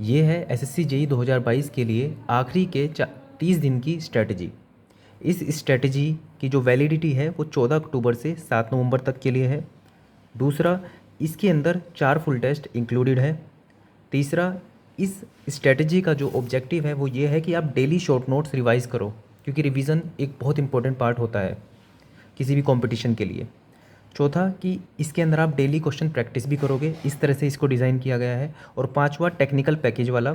ये है SSC JE 2022 के लिए आखिरी के 30 दिन की स्ट्रैटेजी। इस स्ट्रैटेजी की जो वैलिडिटी है वो 14 अक्टूबर से 7 नवंबर तक के लिए है। दूसरा, इसके अंदर 4 फुल टेस्ट इंक्लूडेड है। तीसरा, इस स्ट्रैटेजी का जो ऑब्जेक्टिव है वो ये है कि आप डेली शॉर्ट नोट्स रिवाइज़ करो, क्योंकि रिवीजन एक बहुत इंपॉर्टेंट पार्ट होता है किसी भी कंपटीशन के लिए। चौथा, कि इसके अंदर आप डेली क्वेश्चन प्रैक्टिस भी करोगे, इस तरह से इसको डिज़ाइन किया गया है। और पांचवा, टेक्निकल पैकेज वाला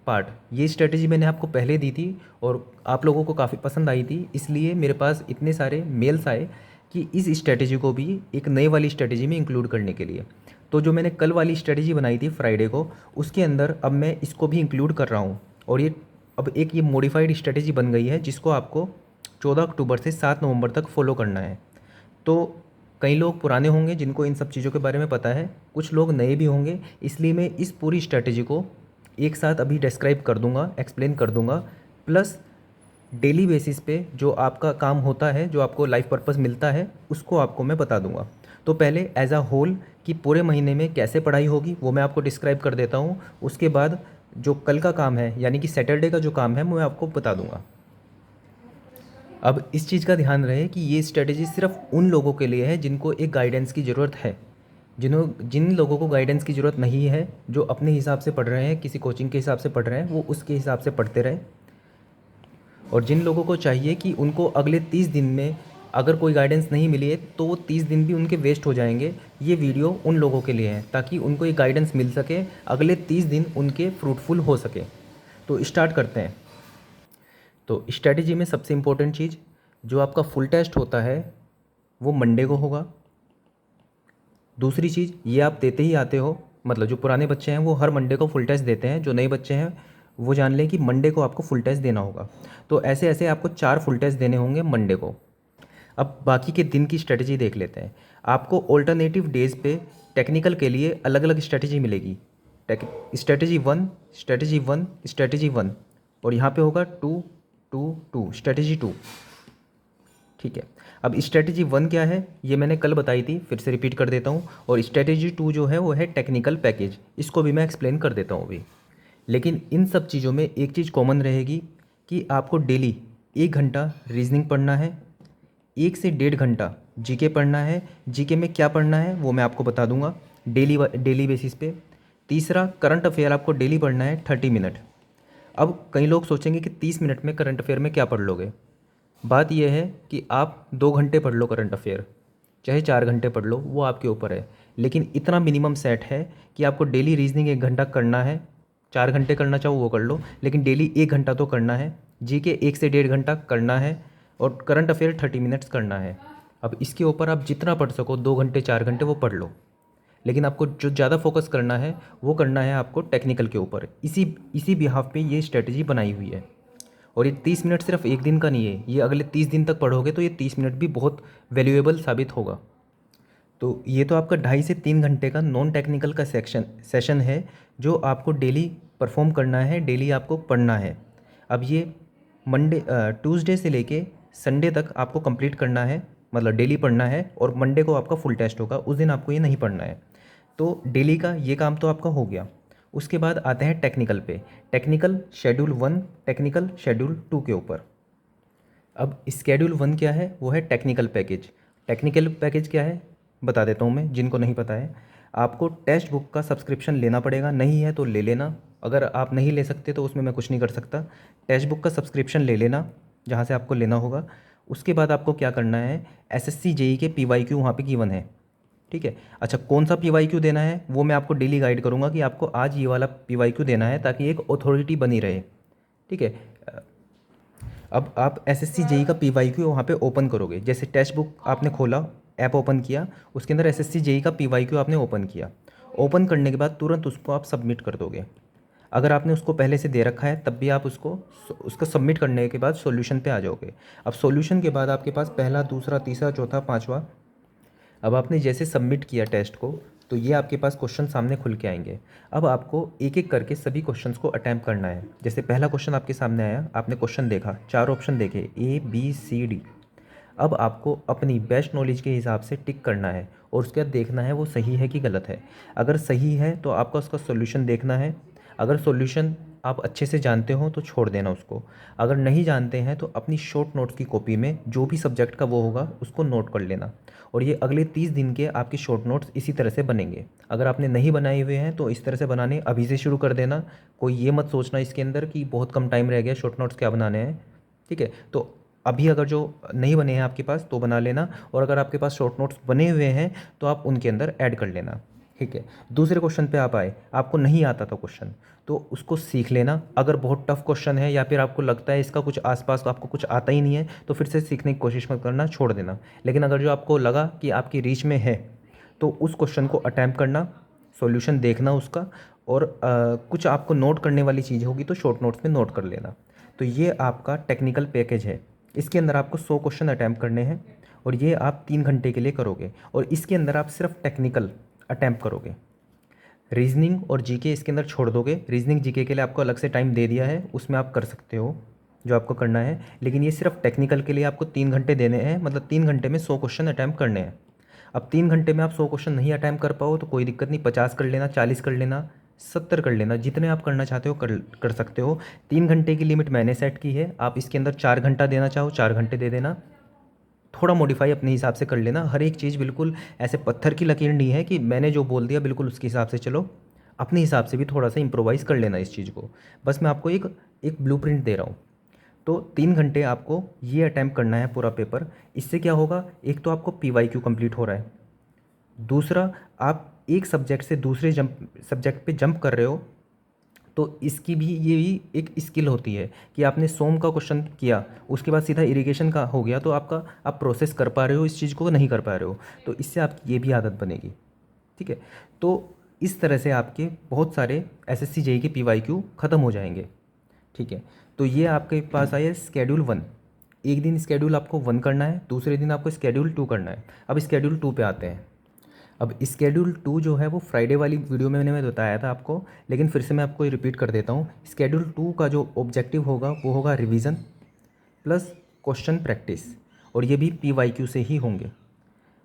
पार्ट। ये स्ट्रेटजी मैंने आपको पहले दी थी और आप लोगों को काफ़ी पसंद आई थी, इसलिए मेरे पास इतने सारे मेल्स आए कि इस स्ट्रेटजी को भी एक नई वाली स्ट्रेटजी में इंक्लूड करने के लिए। तो जो मैंने कल वाली स्ट्रेटजी बनाई थी फ्राइडे को, उसके अंदर अब मैं इसको भी इंक्लूड कर रहा हूँ। और ये अब एक ये मॉडिफाइड स्ट्रेटजी बन गई है जिसको आपको 14 अक्टूबर से 7 नवंबर तक फॉलो करना है। तो कई लोग पुराने होंगे जिनको इन सब चीज़ों के बारे में पता है, कुछ लोग नए भी होंगे, इसलिए मैं इस पूरी स्ट्रैटेजी को एक साथ अभी डिस्क्राइब कर दूंगा, एक्सप्लेन कर दूंगा। प्लस डेली बेसिस पे जो आपका काम होता है, जो आपको लाइफ पर्पस मिलता है, उसको आपको मैं बता दूंगा। तो पहले एज अ होल कि पूरे महीने में कैसे पढ़ाई होगी वो मैं आपको डिस्क्राइब कर देता हूँ। उसके बाद जो कल का काम है यानी कि सैटरडे का जो काम है वो मैं आपको बता दूंगा। अब इस चीज़ का ध्यान रहे कि ये स्ट्रेटजी सिर्फ उन लोगों के लिए है जिनको एक गाइडेंस की ज़रूरत है। जिन लोगों को गाइडेंस की ज़रूरत नहीं है, जो अपने हिसाब से पढ़ रहे हैं, किसी कोचिंग के हिसाब से पढ़ रहे हैं, वो उसके हिसाब से पढ़ते रहें। और जिन लोगों को चाहिए कि उनको अगले 30 दिन में अगर कोई गाइडेंस नहीं मिली है तो वो 30 दिन भी उनके वेस्ट हो जाएंगे, ये वीडियो उन लोगों के लिए है ताकि उनको ये गाइडेंस मिल सके, अगले 30 दिन उनके फ्रूटफुल हो सके। तो स्टार्ट करते हैं। तो स्ट्रैटेजी में सबसे इम्पोर्टेंट चीज़, जो आपका फुल टेस्ट होता है वो मंडे को होगा। दूसरी चीज़, ये आप देते ही आते हो, मतलब जो पुराने बच्चे हैं वो हर मंडे को फुल टेस्ट देते हैं, जो नए बच्चे हैं वो जान लें कि मंडे को आपको फुल टेस्ट देना होगा। तो ऐसे ऐसे आपको 4 फुल टेस्ट देने होंगे मंडे को। अब बाकी के दिन की स्ट्रेटजी देख लेते हैं। आपको ऑल्टरनेटिव डेज़ पे टेक्निकल के लिए अलग अलग स्ट्रेटजी मिलेगी। Strategy one, strategy one, strategy one, और यहाँ पे होगा 2 2 2, स्ट्रेटजी 2। ठीक है। अब स्ट्रेटजी वन क्या है ये मैंने कल बताई थी, फिर से रिपीट कर देता हूँ। और स्ट्रेटजी 2 जो है वो है टेक्निकल पैकेज, इसको भी मैं एक्सप्लेन कर देता हूँ अभी। लेकिन इन सब चीज़ों में एक चीज़ कॉमन रहेगी कि आपको डेली 1 घंटा रीजनिंग पढ़ना है, 1 से 1.5 घंटा जीके पढ़ना है। जीके में क्या पढ़ना है वो मैं आपको बता दूंगा डेली बेसिस पे। तीसरा, करंट अफेयर आपको डेली पढ़ना है 30 मिनट। अब कई लोग सोचेंगे कि 30 मिनट में करंट अफेयर में क्या पढ़ लोगे। बात यह है कि आप 2 घंटे पढ़ लो करंट अफेयर, चाहे 4 घंटे पढ़ लो, वो आपके ऊपर है। लेकिन इतना मिनिमम सेट है कि आपको डेली रीजनिंग 1 घंटा करना है। 4 घंटे करना चाहो वो कर लो, लेकिन डेली 1 घंटा तो करना है। जीके 1 से 1.5 घंटा करना है, और करंट अफेयर 30 मिनट्स करना है। अब इसके ऊपर आप जितना पढ़ सको, 2 घंटे 4 घंटे वो पढ़ लो। लेकिन आपको जो ज़्यादा फोकस करना है वो करना है आपको टेक्निकल के ऊपर। इसी इसी बिहाफ पे ये स्ट्रेटजी बनाई हुई है। और ये 30 मिनट सिर्फ एक दिन का नहीं है, ये अगले 30 दिन तक पढ़ोगे तो ये 30 मिनट भी बहुत वैल्यूएबल साबित होगा। तो ये तो आपका 2.5 से 3 घंटे का नॉन टेक्निकल का सेशन है, जो आपको डेली परफॉर्म करना है, डेली आपको पढ़ना है। अब ये ट्यूसडे से लेके संडे तक आपको कंप्लीट करना है, मतलब डेली पढ़ना है। और मंडे को आपका फुल टेस्ट होगा, उस दिन आपको ये नहीं पढ़ना है। तो डेली का ये काम तो आपका हो गया। उसके बाद आते हैं टेक्निकल पे। टेक्निकल शेड्यूल 1, टेक्निकल शेड्यूल 2 के ऊपर। अब स्केड्यूल 1 क्या है, वो है टेक्निकल पैकेज। टेक्निकल पैकेज क्या है बता देता हूँ मैं, जिनको नहीं पता है। आपको टेक्स्ट बुक का सब्सक्रिप्शन लेना पड़ेगा, नहीं है तो ले लेना। अगर आप नहीं ले सकते तो उसमें मैं कुछ नहीं कर सकता। टेक्स्ट बुक का सब्सक्रिप्शन ले लेना जहाँ से आपको लेना होगा। उसके बाद आपको क्या करना है, एसएससी जेई के पीवाईक्यू वहाँ पे गिवन है। ठीक है। अच्छा, कौन सा पीवाईक्यू देना है वो मैं आपको डेली गाइड करूँगा कि आपको आज ये वाला पीवाईक्यू देना है, ताकि एक अथॉरिटी बनी रहे। ठीक है। अब आप एसएससी जेई का पीवाईक्यू वहाँ पे ओपन करोगे। जैसे टेक्स्ट बुक आपने खोला, ऐप ओपन किया, उसके अंदर एसएससी जेई का पीवाईक्यू आपने ओपन किया। ओपन करने के बाद तुरंत उसको आप सबमिट कर दोगे। अगर आपने उसको पहले से दे रखा है तब भी आप उसको सबमिट करने के बाद सॉल्यूशन पे आ जाओगे। अब सॉल्यूशन के बाद आपके पास पहला, दूसरा, तीसरा, चौथा, पाँचवा, अब आपने जैसे सबमिट किया टेस्ट को तो ये आपके पास क्वेश्चन सामने खुल के आएंगे। अब आपको एक एक करके सभी क्वेश्चंस को अटैम्प्ट करना है। जैसे पहला क्वेश्चन आपके सामने आया, आपने क्वेश्चन देखा, 4 ऑप्शन देखे, ए बी सी डी। अब आपको अपनी बेस्ट नॉलेज के हिसाब से टिक करना है और उसके बाद देखना है वो सही है कि गलत है। अगर सही है तो आपका उसका सोल्यूशन देखना है, अगर सॉल्यूशन आप अच्छे से जानते हो तो छोड़ देना उसको, अगर नहीं जानते हैं तो अपनी शॉर्ट नोट्स की कॉपी में जो भी सब्जेक्ट का वो होगा उसको नोट कर लेना। और ये अगले 30 दिन के आपके शॉर्ट नोट्स इसी तरह से बनेंगे। अगर आपने नहीं बनाए हुए हैं तो इस तरह से बनाने अभी से शुरू कर देना। कोई ये मत सोचना इसके अंदर कि बहुत कम टाइम रह गया शॉर्ट नोट्स क्या बनाने हैं, ठीक है। तो अभी अगर जो नहीं बने हैं आपके पास तो बना लेना, और अगर आपके पास शॉर्ट नोट्स बने हुए हैं तो आप उनके अंदर ऐड कर लेना, ठीक है। दूसरे क्वेश्चन पे आप आए, आपको नहीं आता था क्वेश्चन तो उसको सीख लेना। अगर बहुत टफ क्वेश्चन है या फिर आपको लगता है इसका कुछ आसपास तो आपको कुछ आता ही नहीं है तो फिर से सीखने की कोशिश मत करना, छोड़ देना। लेकिन अगर जो आपको लगा कि आपकी रीच में है तो उस क्वेश्चन को अटैम्प्ट करना, सॉल्यूशन देखना उसका, और कुछ आपको नोट करने वाली चीज़ होगी तो शॉर्ट नोट्स में नोट कर लेना। तो ये आपका टेक्निकल पैकेज है। इसके अंदर आपको 100 क्वेश्चन अटैम्प्ट करने हैं और ये आप 3 घंटे के लिए करोगे, और इसके अंदर आप सिर्फ टेक्निकल अटैम्प्ट करोगे। रीजनिंग और जीके इसके अंदर छोड़ दोगे। रीजनिंग जीके के लिए आपको अलग से टाइम दे दिया है, उसमें आप कर सकते हो जो आपको करना है, लेकिन ये सिर्फ टेक्निकल के लिए आपको 3 घंटे देने हैं, मतलब 3 घंटे में 100 क्वेश्चन अटैम्प्ट करने हैं। अब 3 घंटे में आप 100 क्वेश्चन नहीं अटैम्प्ट कर पाओ तो कोई दिक्कत नहीं, 50 कर लेना, 40 कर लेना, 70 कर लेना, जितने आप करना चाहते हो कर सकते हो। 3 घंटे की लिमिट मैंने सेट की है, आप इसके अंदर 4 घंटा देना चाहो 4 घंटे दे देना। थोड़ा मॉडिफाई अपने हिसाब से कर लेना, हर एक चीज़ बिल्कुल ऐसे पत्थर की लकीर नहीं है कि मैंने जो बोल दिया बिल्कुल उसके हिसाब से चलो। अपने हिसाब से भी थोड़ा सा इम्प्रोवाइज़ कर लेना इस चीज़ को। बस मैं आपको एक एक ब्लूप्रिंट दे रहा हूँ। तो 3 घंटे आपको ये अटैम्प्ट करना है पूरा पेपर। इससे क्या होगा, एक तो आपको PYQ कंप्लीट हो रहा है, दूसरा आप एक सब्जेक्ट से दूसरे सब्जेक्ट पे जंप कर रहे हो। तो इसकी भी ये भी एक स्किल होती है कि आपने सोम का क्वेश्चन किया उसके बाद सीधा इरिगेशन का हो गया तो आपका आप प्रोसेस कर पा रहे हो, इस चीज़ को नहीं कर पा रहे हो, तो इससे आपकी ये भी आदत बनेगी, ठीक है। तो इस तरह से आपके बहुत सारे SSC JEE के PYQ ख़त्म हो जाएंगे, ठीक है। तो ये आपके पास आया स्केड्यूल 1। एक दिन स्केड्यूल आपको 1 करना है, दूसरे दिन आपको स्केड्यूल 2 करना है। अब स्केड्यूल 2 पे आते हैं। अब स्केड्यूल 2 जो है वो फ्राइडे वाली वीडियो में मैंने बताया था आपको, लेकिन फिर से मैं आपको रिपीट कर देता हूँ। स्केड्यूल 2 का जो ऑब्जेक्टिव होगा वो होगा रिवीजन प्लस क्वेश्चन प्रैक्टिस, और ये भी PYQ से ही होंगे।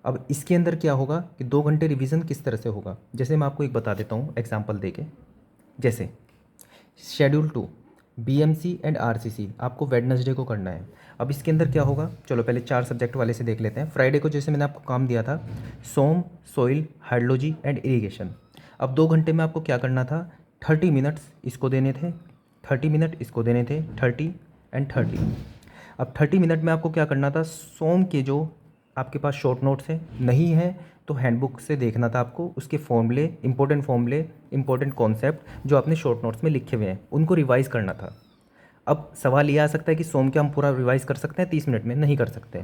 अब इसके अंदर क्या होगा कि 2 घंटे रिवीजन किस तरह से होगा, जैसे मैं आपको एक बता देता हूँ एग्जाम्पल देके। जैसे शेड्यूल 2 BMC एंड RCC आपको वेडनेसडे को करना है। अब इसके अंदर क्या होगा, चलो पहले 4 सब्जेक्ट वाले से देख लेते हैं। फ्राइडे को जैसे मैंने आपको काम दिया था सोम, सॉइल, हाइड्रोलॉजी एंड इरिगेशन। अब 2 घंटे में आपको क्या करना था, 30 मिनट्स इसको देने थे, 30 मिनट इसको देने थे, 30 एंड 30। अब 30 मिनट में आपको क्या करना था, सोम के जो आपके पास शॉर्ट नोट्स है नहीं है तो हैंडबुक से देखना था आपको, उसके फॉर्मूले, इंपॉर्टेंट कॉन्सेप्ट जो आपने शॉर्ट नोट्स में लिखे हुए हैं उनको रिवाइज़ करना था। अब सवाल ये आ सकता है कि सोम के हम पूरा रिवाइज़ कर सकते हैं 30 मिनट में, नहीं कर सकते,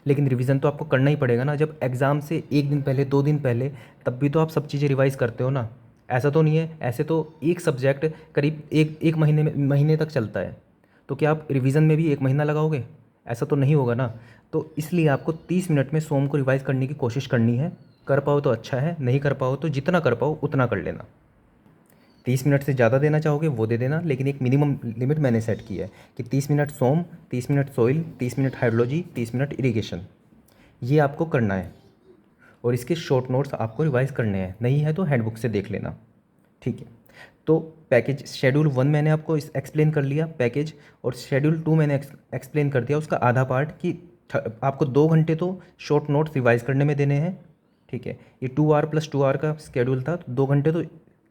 लेकिन रिवीजन तो आपको करना ही पड़ेगा ना। जब एग्ज़ाम से 1 दिन पहले 2 दिन पहले तब भी तो आप सब चीज़ें रिवाइज़ करते हो ना। ऐसा तो नहीं है, ऐसे तो एक सब्जेक्ट करीब एक महीने तक चलता है, तो क्या आप रिवीजन में भी 1 महीना लगाओगे? ऐसा तो नहीं होगा ना। तो इसलिए आपको 30 मिनट में सोम को रिवाइज़ करने की कोशिश करनी है। कर पाओ तो अच्छा है, नहीं कर पाओ तो जितना कर पाओ उतना कर लेना। 30 मिनट से ज़्यादा देना चाहोगे वो दे देना, लेकिन एक मिनिमम लिमिट मैंने सेट की है कि 30 मिनट सोम, 30 minute soil, 30 minute hydrology, 30 minute irrigation, ये आपको करना है। और इसके शॉर्ट नोट्स आपको रिवाइज़ करने हैं, नहीं है तो हैंडबुक से देख लेना, ठीक है। तो पैकेज शेड्यूल 1 मैंने आपको एक्सप्लेन कर लिया पैकेज, और शेड्यूल 2 मैंने एक्सप्लेन कर दिया उसका आधा पार्ट कि आपको 2 घंटे तो शॉर्ट नोट्स रिवाइज़ करने में देने हैं, ठीक है। ये 2 आवर प्लस 2 आवर का शेड्यूल था, तो 2 घंटे तो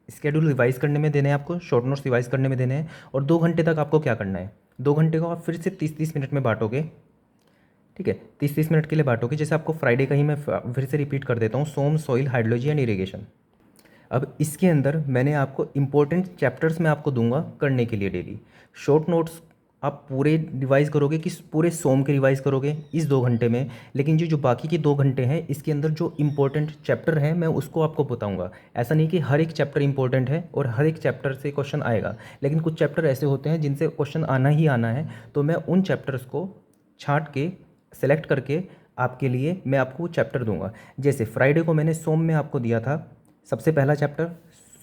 शेड्यूल रिवाइज़ करने में देने हैं आपको, शॉर्ट नोट्स रिवाइज़ करने में देने हैं। और 2 घंटे तक आपको क्या करना है, 2 घंटे को आप फिर से 30-30 मिनट में बांटोगे, ठीक है। 30-30 मिनट के लिए बांटोगे। जैसे आपको फ्राइडे का ही मैं फिर से रिपीट कर देता हूँ, सोम, सॉइल, हाइड्रोलॉजी एंड इरिगेशन। अब इसके अंदर मैंने आपको इंपॉर्टेंट चैप्टर्स में आपको दूंगा करने के लिए डेली। शॉर्ट नोट्स आप पूरे रिवाइज़ करोगे कि पूरे सोम के रिवाइज़ करोगे इस 2 घंटे में, लेकिन जो जो बाकी के 2 घंटे हैं इसके अंदर जो इंपॉर्टेंट चैप्टर है मैं उसको आपको बताऊंगा। ऐसा नहीं कि हर एक चैप्टर इंपॉर्टेंट है और हर एक चैप्टर से क्वेश्चन आएगा, लेकिन कुछ चैप्टर ऐसे होते हैं जिनसे क्वेश्चन आना ही आना है, तो मैं उन चैप्टर्स को छांट के सेलेक्ट करके आपके लिए मैं आपको चैप्टर दूंगा। जैसे फ्राइडे को मैंने सोम में आपको दिया था सबसे पहला चैप्टर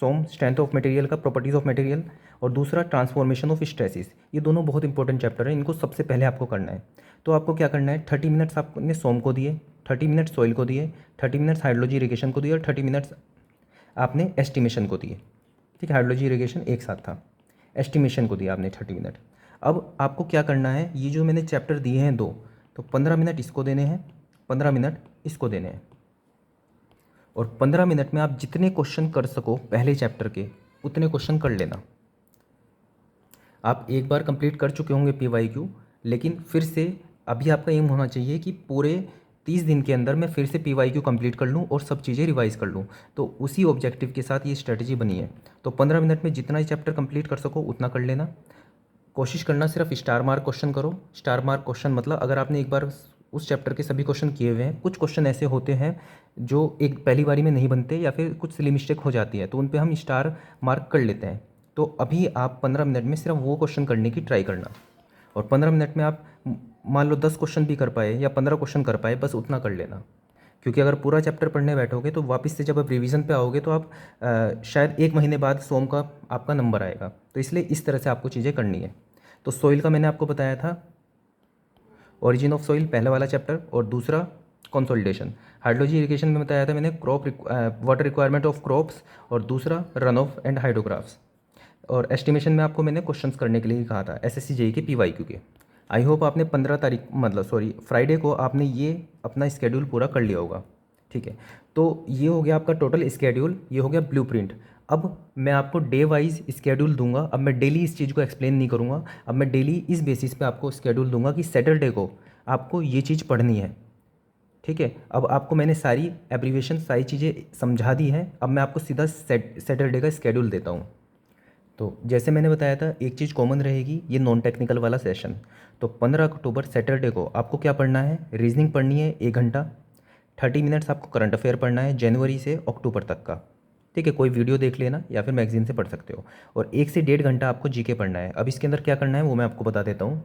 सोम, स्ट्रेंथ ऑफ मटेरियल का, प्रॉपर्टीज़ ऑफ मटेरियल, और दूसरा ट्रांसफॉर्मेशन ऑफ स्ट्रेसिस। ये दोनों बहुत इंपॉर्टेंट चैप्टर हैं, इनको सबसे पहले आपको करना है। तो आपको क्या करना है, 30 मिनट्स आपने सोम को दिए, 30 मिनट्स सॉइल को दिए, 30 मिनट्स हाइड्रोलॉजी इरिगेशन को दिए, और 30 मिनट्स आपने एस्टिमेशन को दिए, ठीक है, हाइड्रोलॉजी इरिगेशन एक साथ था। एस्टिमेशन को दिया आपने 30 मिनट। अब आपको क्या करना है, ये जो मैंने चैप्टर दिए हैं दो, तो 15 मिनट इसको देने हैं, 15 मिनट इसको देने हैं, और 15 मिनट में आप जितने क्वेश्चन कर सको पहले चैप्टर के उतने क्वेश्चन कर लेना। आप एक बार कंप्लीट कर चुके होंगे PYQ, लेकिन फिर से अभी आपका एम होना चाहिए कि पूरे 30 दिन के अंदर मैं फिर से PYQ कंप्लीट कर लूँ और सब चीज़ें रिवाइज कर लूँ। तो उसी ऑब्जेक्टिव के साथ ये स्ट्रेटजी बनी है। तो 15 मिनट में जितना ही चैप्टर कंप्लीट कर सको उतना कर लेना। कोशिश करना सिर्फ स्टार मार्क क्वेश्चन करो। स्टार मार्क क्वेश्चन मतलब अगर आपने एक बार उस चैप्टर के सभी क्वेश्चन किए हुए हैं, कुछ क्वेश्चन ऐसे होते हैं जो एक पहली बारी में नहीं बनते या फिर कुछ सिली मिस्टेक हो जाती है, तो उन पे हम स्टार मार्क कर लेते हैं। तो अभी आप 15 मिनट में सिर्फ वो क्वेश्चन करने की ट्राई करना, और 15 मिनट में आप मान लो 10 क्वेश्चन भी कर पाए या 15 क्वेश्चन कर पाए, बस उतना कर लेना। क्योंकि अगर पूरा चैप्टर पढ़ने बैठोगे तो वापस से जब आप रिवीजन पे आओगे तो आप शायद 1 महीने बाद सोम का आपका नंबर आएगा। तो इसलिए इस तरह से आपको चीज़ें करनी है। तो सॉइल का मैंने आपको बताया था, ओरिजिन ऑफ सॉइल पहला वाला चैप्टर, और दूसरा कंसोलिडेशन। हाइड्रोलॉजी इरिगेशन में बताया था मैंने वाटर रिक्वायरमेंट ऑफ क्रॉप्स, और दूसरा रन ऑफ एंड हाइड्रोग्राफ्स। और एस्टिमेशन में आपको मैंने क्वेश्चंस करने के लिए ही कहा था, SSC JEE के PYQ के। आई होप आपने 15 तारीख मतलब सॉरी फ्राइडे को आपने ये अपना स्केड्यूल पूरा कर लिया होगा। ठीक है, तो ये हो गया आपका टोटल स्केड्यूल, ये हो गया ब्लूप्रिंट। अब मैं आपको डे वाइज स्केड्यूल दूंगा। अब मैं डेली इस चीज़ को एक्सप्लेन नहीं करूंगा। अब मैं डेली इस बेसिस पे आपको स्केड्यूल दूंगा कि सैटरडे को आपको ये चीज़ पढ़नी है। ठीक है, अब आपको मैंने सारी एब्रीवेशन सारी चीज़ें समझा दी हैं। अब मैं आपको सीधा सैटरडे का स्केड्यूल देता हूँ। तो जैसे मैंने बताया था, एक चीज़ कॉमन रहेगी, ये नॉन टेक्निकल वाला सेशन। तो 15 अक्टूबर सैटरडे को आपको क्या पढ़ना है, रीजनिंग पढ़नी है 1 घंटा, 30 मिनट्स आपको करंट अफेयर पढ़ना है जनवरी से अक्टूबर तक का। ठीक है, कोई वीडियो देख लेना या फिर मैगजीन से पढ़ सकते हो। और 1 से 1.5 घंटा आपको जीके पढ़ना है। अब इसके अंदर क्या करना है वो मैं आपको बता देता हूँ।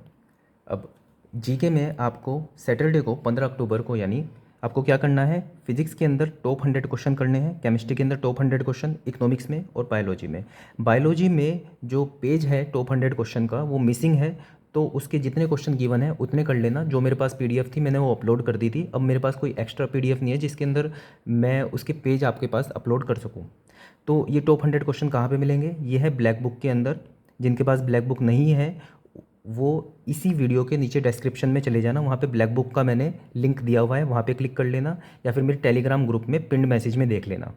अब जीके में आपको सैटरडे को 15 अक्टूबर को यानी आपको क्या करना है, फिजिक्स के अंदर टॉप 100 क्वेश्चन करने हैं, केमिस्ट्री के अंदर टॉप 100 क्वेश्चन, इकोनॉमिक्स में और बायोलॉजी में। बायोलॉजी में जो पेज है टॉप 100 क्वेश्चन का वो मिसिंग है, तो उसके जितने क्वेश्चन गिवन है उतने कर लेना। जो मेरे पास PDF थी मैंने वो अपलोड कर दी थी। अब मेरे पास कोई एक्स्ट्रा PDF नहीं है जिसके अंदर मैं उसके पेज आपके पास अपलोड कर सकूँ। तो ये टॉप 100 क्वेश्चन कहाँ पे मिलेंगे, ये है ब्लैक बुक के अंदर। जिनके पास ब्लैक बुक नहीं है वो इसी वीडियो के नीचे डिस्क्रिप्शन में चले जाना, वहाँ पे ब्लैक बुक का मैंने लिंक दिया हुआ है, वहाँ पे क्लिक कर लेना, या फिर मेरे टेलीग्राम ग्रुप में पिंड मैसेज में देख लेना।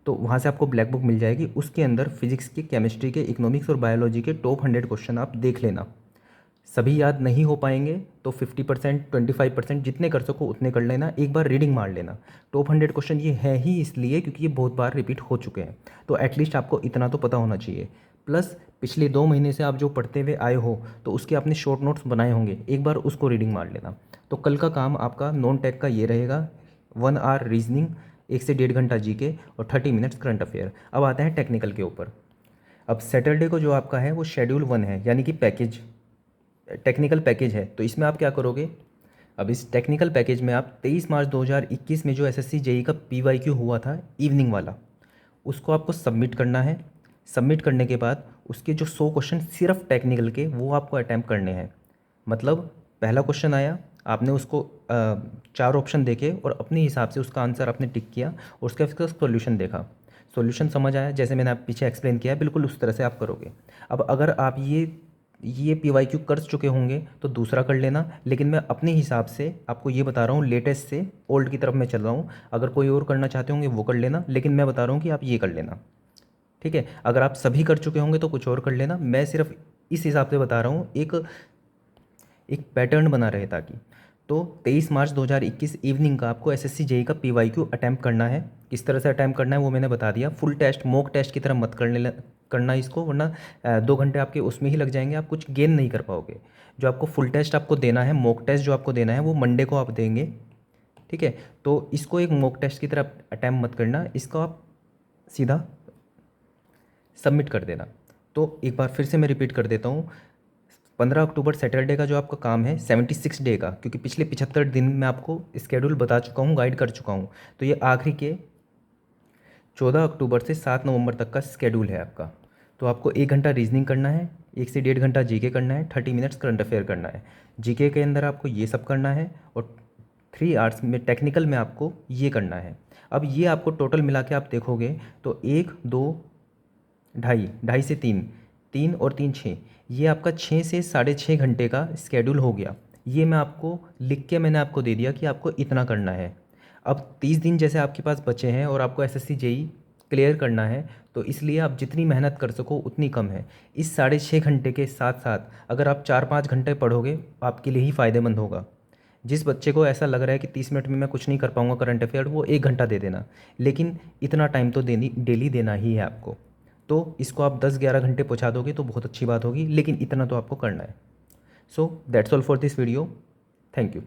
तो वहाँ से आपको ब्लैक बुक मिल जाएगी। उसके अंदर फिजिक्स के, केमिस्ट्री के, इकोनॉमिक्स और बायोलॉजी के टॉप 100 क्वेश्चन आप देख लेना। सभी याद नहीं हो पाएंगे तो 50%, 25% जितने कर सको उतने कर लेना। एक बार रीडिंग मार लेना। टॉप 100 क्वेश्चन ये है ही इसलिए क्योंकि ये बहुत बार रिपीट हो चुके हैं, तो एटलीस्ट आपको इतना तो पता होना चाहिए। प्लस पिछले 2 महीने से आप जो पढ़ते हुए आए हो तो उसके आपने शॉर्ट नोट्स बनाए होंगे, एक बार उसको रीडिंग मार लेना। तो कल का काम आपका नॉन टेक का ये रहेगा, 1 आवर रीजनिंग, 1 से 1.5 घंटा जीके और 30 मिनट्स करंट अफेयर। अब आता है टेक्निकल के ऊपर। अब सैटरडे को जो आपका है वो शेड्यूल 1 है, यानी कि पैकेज, टेक्निकल पैकेज है। तो इसमें आप क्या करोगे, अब इस टेक्निकल पैकेज में आप 23 मार्च 2021 में जो SSC JEE का PYQ हुआ था इवनिंग वाला, उसको आपको सबमिट करना है। सबमिट करने के बाद उसके जो 100 क्वेश्चन सिर्फ टेक्निकल के वो आपको अटैम्प्ट करने हैं। मतलब पहला क्वेश्चन आया, आपने उसको 4 ऑप्शन देखे और अपने हिसाब से उसका आंसर आपने टिक किया और उसका सॉल्यूशन देखा। सॉल्यूशन समझ आया, जैसे मैंने आप पीछे एक्सप्लेन किया है, बिल्कुल उस तरह से आप करोगे। अब अगर आप ये PYQ कर चुके होंगे तो दूसरा कर लेना, लेकिन मैं अपने हिसाब से आपको ये बता रहा हूँ, लेटेस्ट से ओल्ड की तरफ मैं चल रहा हूँ। अगर कोई और करना चाहते होंगे वो कर लेना, लेकिन मैं बता रहा हूँ कि आप ये कर लेना। ठीक है, अगर आप सभी कर चुके होंगे तो कुछ और कर लेना। मैं सिर्फ इस हिसाब से बता रहा हूँ, एक एक पैटर्न बना रहे ताकि। तो 23 मार्च 2021 इवनिंग का आपको SSC JEE का PYQ अटैम्प्ट करना है। किस तरह से अटैम्प्ट करना है वो मैंने बता दिया। फुल टेस्ट, मॉक टेस्ट की तरह मत करना इसको, वरना 2 घंटे आपके उसमें ही लग जाएंगे, आप कुछ गेन नहीं कर पाओगे। जो आपको फुल टेस्ट आपको देना है, मॉक टेस्ट जो आपको देना है वो मंडे को आप देंगे। ठीक है, तो इसको एक मॉक टेस्ट की तरह अटैम्प्ट मत करना, इसको आप सीधा सबमिट कर देना। तो एक बार फिर से मैं रिपीट कर देता हूँ, 15 अक्टूबर सैटरडे का जो आपका काम है 76 डे का, क्योंकि पिछले 75 दिन मैं आपको स्केड्यूल बता चुका हूँ, गाइड कर चुका हूँ। तो ये आखिरी के 14 अक्टूबर से 7 नवंबर तक का स्केड्यूल है आपका। तो आपको 1 घंटा रीजनिंग करना है, 1 से 1.5 घंटा जीके करना है, 30 मिनट्स करंट अफेयर करना है। जीके के अंदर आपको ये सब करना है, और 3 आवर्स में टेक्निकल में आपको ये करना है। अब ये आपको टोटल मिला के आप देखोगे तो 1, 2, ढाई से 3, 3 और 3 6, ये आपका 6 से 6.5 घंटे का स्केड्यूल हो गया। ये मैं आपको लिख के मैंने आपको दे दिया कि आपको इतना करना है। अब 30 दिन जैसे आपके पास बचे हैं और आपको एसएससी जेई क्लियर करना है, तो इसलिए आप जितनी मेहनत कर सको उतनी कम है। इस 6.5 घंटे के साथ साथ अगर आप 4-5 घंटे पढ़ोगे आपके लिए ही फ़ायदेमंद होगा। जिस बच्चे को ऐसा लग रहा है कि 30 मिनट में मैं कुछ नहीं कर पाऊंगा करंट अफेयर, वो 1 घंटा दे देना, लेकिन इतना टाइम तो देनी डेली देना ही है आपको। तो इसको आप 10-11 घंटे पहुँचा दोगे तो बहुत अच्छी बात होगी, लेकिन इतना तो आपको करना है। So that's all for this video. Thank you.